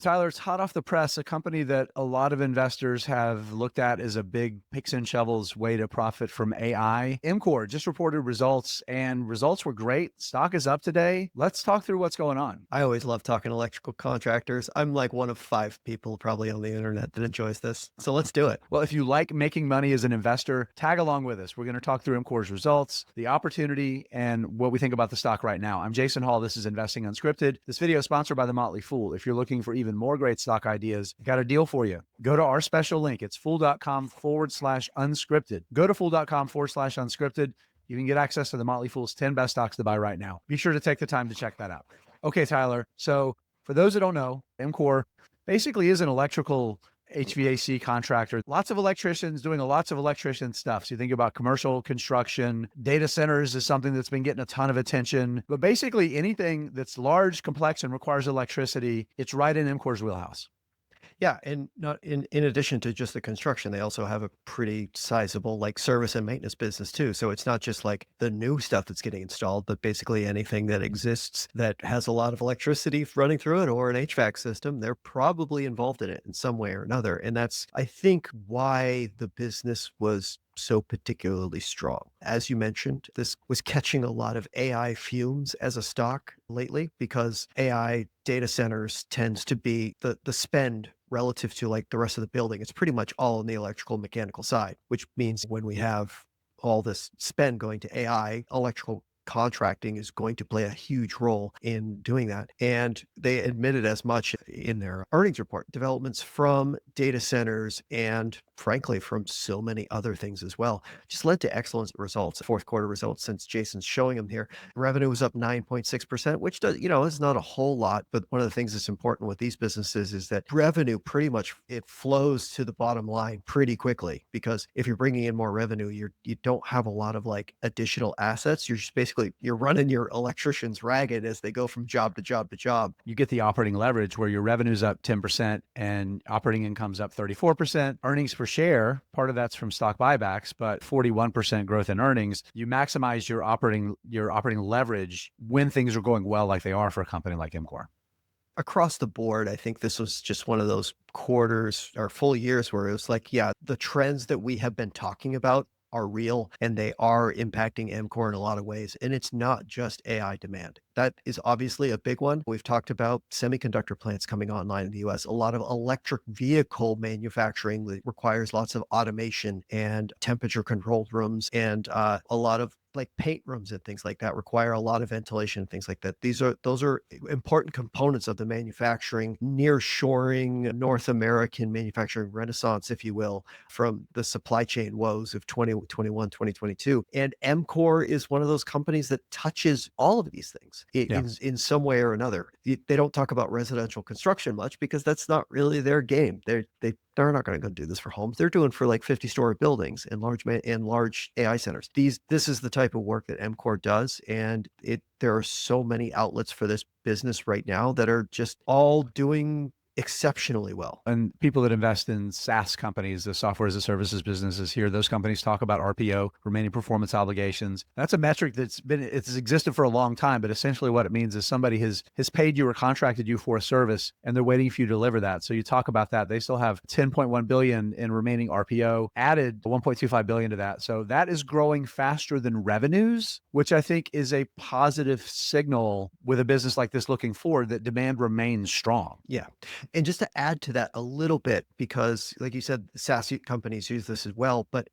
Tyler, it's hot off the press, a company that a lot of investors have looked at as a big picks and shovels way to profit from AI. EMCOR just reported results and results were great. Stock is up today. Let's talk through what's going on. I always love talking electrical contractors. I'm like one of 5 people probably on the internet that enjoys this. So let's do it. Well, if you like making money as an investor, tag along with us. We're going to talk through EMCOR's results, the opportunity, and what we think about the stock right now. I'm Jason Hall. This is Investing Unscripted. This video is sponsored by The Motley Fool. If you're looking for even more great stock ideas, got a deal for you. Go to our special link. It's fool.com/unscripted. Go to fool.com/unscripted. You can get access to The Motley Fool's 10 best stocks to buy right now. Be sure to take the time to check that out. Okay, Tyler. So for those that don't know, EMCOR basically is an electrical HVAC contractor. Lots of electricians doing lots of electrician stuff. So you think about commercial construction, data centers is something that's been getting a ton of attention. But basically anything that's large, complex, and requires electricity, it's right in EMCOR's wheelhouse. Yeah, and not in addition to just the construction, they also have a pretty sizable like service and maintenance business too. So it's not just like the new stuff that's getting installed, but basically anything that exists that has a lot of electricity running through it or an HVAC system, they're probably involved in it in some way or another. And that's, I think, why the business was so particularly strong. As you mentioned, this was catching a lot of AI fumes as a stock lately because AI data centers tends to be the spend relative to like the rest of the building. It's pretty much all on the electrical mechanical side, which means when we have all this spend going to AI, electrical contracting is going to play a huge role in doing that. And they admitted as much in their earnings report. Developments from data centers and frankly from so many other things as well just led to excellent results. Fourth quarter results, since Jason's showing them here, revenue was up 9.6%, which does, is not a whole lot. But one of the things that's important with these businesses is that revenue pretty much it flows to the bottom line pretty quickly, because if you're bringing in more revenue, you don't have a lot of like additional assets. You're just basically you're running your electricians ragged as they go from job to job to job. You get the operating leverage where your revenue's up 10% and operating income's up 34%. Earnings per share, part of that's from stock buybacks, but 41% growth in earnings. You maximize your operating leverage when things are going well like they are for a company like EMCOR. Across the board, I think this was just one of those quarters or full years where it was like, yeah, the trends that we have been talking about are real and they are impacting EMCOR in a lot of ways. And it's not just AI demand. That is obviously a big one. We've talked about semiconductor plants coming online in the US, a lot of electric vehicle manufacturing that requires lots of automation and temperature controlled rooms, and a lot of like paint rooms and things like that require a lot of ventilation and things like that. Those are important components of the manufacturing, nearshoring, North American manufacturing renaissance, if you will, from the supply chain woes of 2021, 2022. And EMCOR is one of those companies that touches all of these things in some way or another. They don't talk about residential construction much because that's not really their game. They're not going to go do this for homes. They're doing for like 50-story buildings and large AI centers. This is the type of work that EMCOR does, and there are so many outlets for this business right now that are just all doing exceptionally well. And people that invest in SaaS companies, the software as a services businesses here, those companies talk about RPO, remaining performance obligations. That's a metric it's existed for a long time, but essentially what it means is somebody has paid you or contracted you for a service and they're waiting for you to deliver that. So you talk about that. They still have 10.1 billion in remaining RPO, added 1.25 billion to that. So that is growing faster than revenues, which I think is a positive signal with a business like this looking forward that demand remains strong. Yeah. And just to add to that a little bit, because like you said, SaaS companies use this as well, but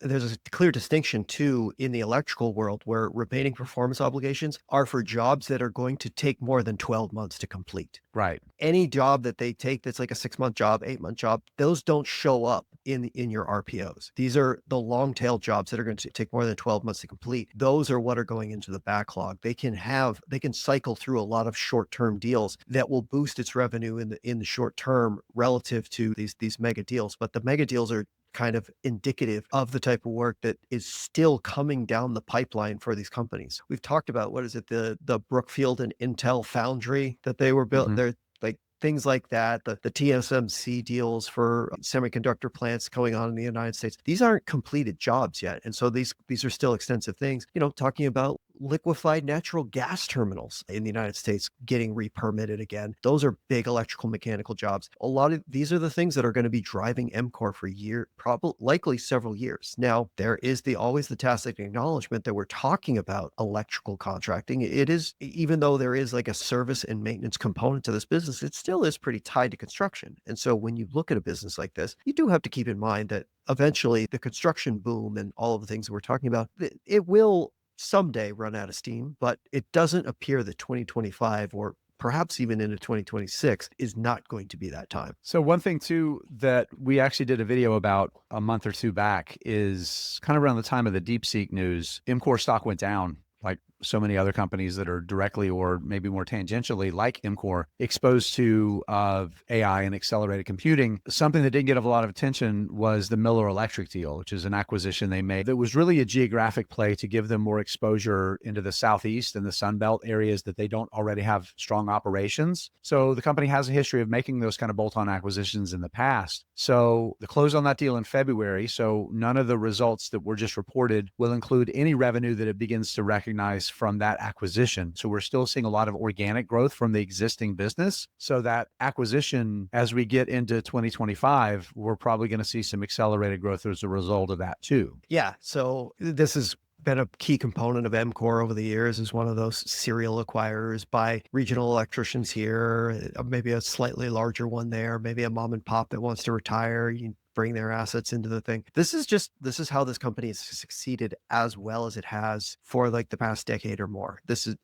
there's a clear distinction too in the electrical world where remaining performance obligations are for jobs that are going to take more than 12 months to complete. Right. Any job that they take that's like a 6-month job, 8-month job, those don't show up in your RPOs. These are the long tail jobs that are going to take more than 12 months to complete. Those are what are going into the backlog. They can cycle through a lot of short-term deals that will boost its revenue in the short term relative to these mega deals. But the mega deals are kind of indicative of the type of work that is still coming down the pipeline for these companies. We've talked about, what is it, the Brookfield and Intel foundry that they were built. They're like things like that, the TSMC deals for semiconductor plants going on in the United States. These aren't completed jobs yet. And so these are still extensive things, talking about liquefied natural gas terminals in the United States getting re-permitted again. Those are big electrical mechanical jobs. A lot of these are the things that are going to be driving EMCOR for probably likely several years. Now, there is always the tacit acknowledgement that we're talking about electrical contracting. It is, even though there is like a service and maintenance component to this business, it still is pretty tied to construction. And so when you look at a business like this, you do have to keep in mind that eventually the construction boom and all of the things that we're talking about, it will someday run out of steam, but it doesn't appear that 2025 or perhaps even into 2026 is not going to be that time. So one thing too that we actually did a video about a month or two back is kind of around the time of the DeepSeek news, EMCOR stock went down like so many other companies that are directly or maybe more tangentially like EMCOR exposed to AI and accelerated computing. Something that didn't get a lot of attention was the Miller Electric deal, which is an acquisition they made that was really a geographic play to give them more exposure into the Southeast and the Sun Belt areas that they don't already have strong operations. So the company has a history of making those kind of bolt-on acquisitions in the past. So the close on that deal in February, so none of the results that were just reported will include any revenue that it begins to recognize from that acquisition. So we're still seeing a lot of organic growth from the existing business. So that acquisition, as we get into 2025, we're probably going to see some accelerated growth as a result of that too. Yeah. So this has been a key component of EMCOR over the years, is one of those serial acquirers by regional electricians here, maybe a slightly larger one there, maybe a mom and pop that wants to retire. You bring their assets into the thing. This is how this company has succeeded as well as it has for like the past decade or more. This is,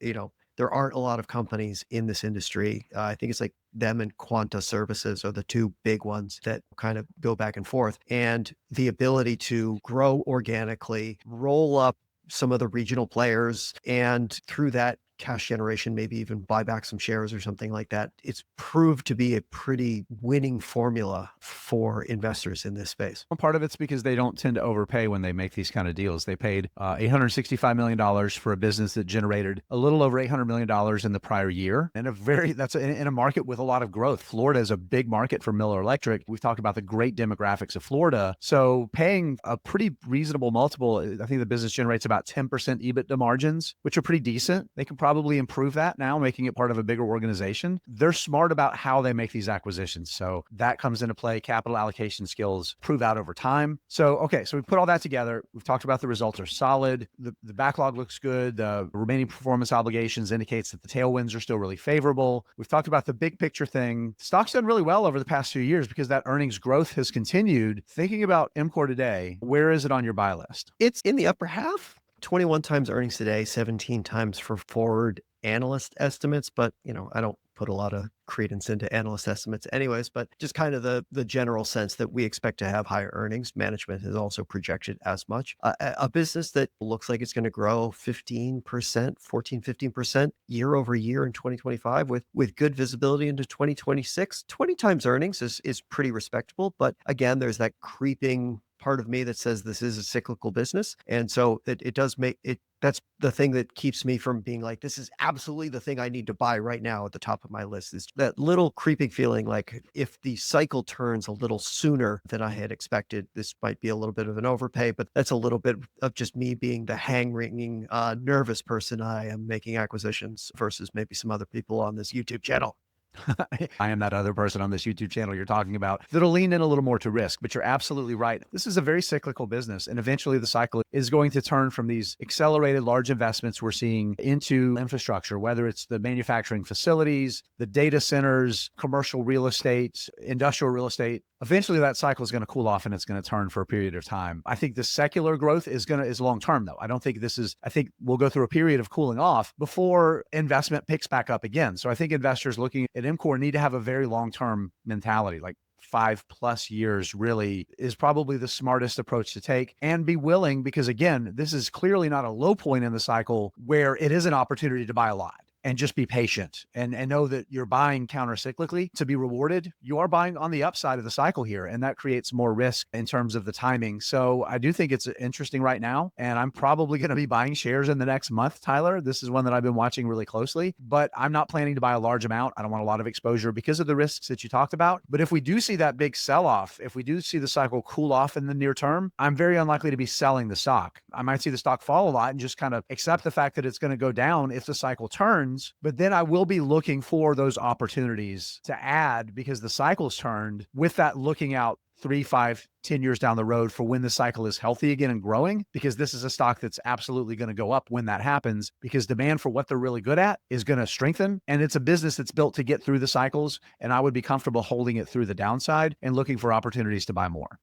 there aren't a lot of companies in this industry. I think it's like them and Quanta Services are the two big ones that kind of go back and forth. And the ability to grow organically, roll up some of the regional players, and through that cash generation, maybe even buy back some shares or something like that. It's proved to be a pretty winning formula for investors in this space. Well, part of it's because they don't tend to overpay when they make these kind of deals. They paid $865 million for a business that generated a little over $800 million in the prior year. And that's in a market with a lot of growth. Florida is a big market for Miller Electric. We've talked about the great demographics of Florida. So paying a pretty reasonable multiple, I think the business generates about 10% EBITDA margins, which are pretty decent. They can probably improve that now, making it part of a bigger organization. They're smart about how they make these acquisitions. So that comes into play. Capital allocation skills prove out over time. So we put all that together. We've talked about the results are solid. The backlog looks good. The remaining performance obligations indicates that the tailwinds are still really favorable. We've talked about the big picture thing. Stock's done really well over the past few years because that earnings growth has continued. Thinking about EMCOR today, where is it on your buy list? It's in the upper half. 21 times earnings today, 17 times for forward analyst estimates. But, I don't put a lot of credence into analyst estimates anyways, but just kind of the general sense that we expect to have higher earnings. Management has also projected as much. A business that looks like it's going to grow 15%, 15% year over year in 2025 with good visibility into 2026. 20 times earnings is pretty respectable. But again, there's that creeping part of me that says this is a cyclical business. And so it does make it, that's the thing that keeps me from being like, this is absolutely the thing I need to buy right now at the top of my list, is that little creeping feeling like if the cycle turns a little sooner than I had expected, this might be a little bit of an overpay, but that's a little bit of just me being the hang-wringing, nervous person I am making acquisitions versus maybe some other people on this YouTube channel. I am that other person on this YouTube channel you're talking about that'll lean in a little more to risk, but you're absolutely right. This is a very cyclical business, and eventually the cycle is going to turn from these accelerated large investments we're seeing into infrastructure, whether it's the manufacturing facilities, the data centers, commercial real estate, industrial real estate. Eventually that cycle is going to cool off and it's going to turn for a period of time. I think the secular growth is long term though. I think we'll go through a period of cooling off before investment picks back up again. So I think investors looking at EMCOR need to have a very long-term mentality, like 5+ years really is probably the smartest approach to take, and be willing, because again, this is clearly not a low point in the cycle where it is an opportunity to buy a lot. and just be patient and know that you're buying counter-cyclically to be rewarded. You are buying on the upside of the cycle here, and that creates more risk in terms of the timing. So I do think it's interesting right now, and I'm probably going to be buying shares in the next month, Tyler. This is one that I've been watching really closely, but I'm not planning to buy a large amount. I don't want a lot of exposure because of the risks that you talked about. But if we do see that big sell-off, if we do see the cycle cool off in the near term, I'm very unlikely to be selling the stock. I might see the stock fall a lot and just kind of accept the fact that it's going to go down if the cycle turns, but then I will be looking for those opportunities to add because the cycle's turned, with that looking out 3, 5, 10 years down the road for when the cycle is healthy again and growing, because this is a stock that's absolutely going to go up when that happens, because demand for what they're really good at is going to strengthen. And it's a business that's built to get through the cycles. And I would be comfortable holding it through the downside and looking for opportunities to buy more.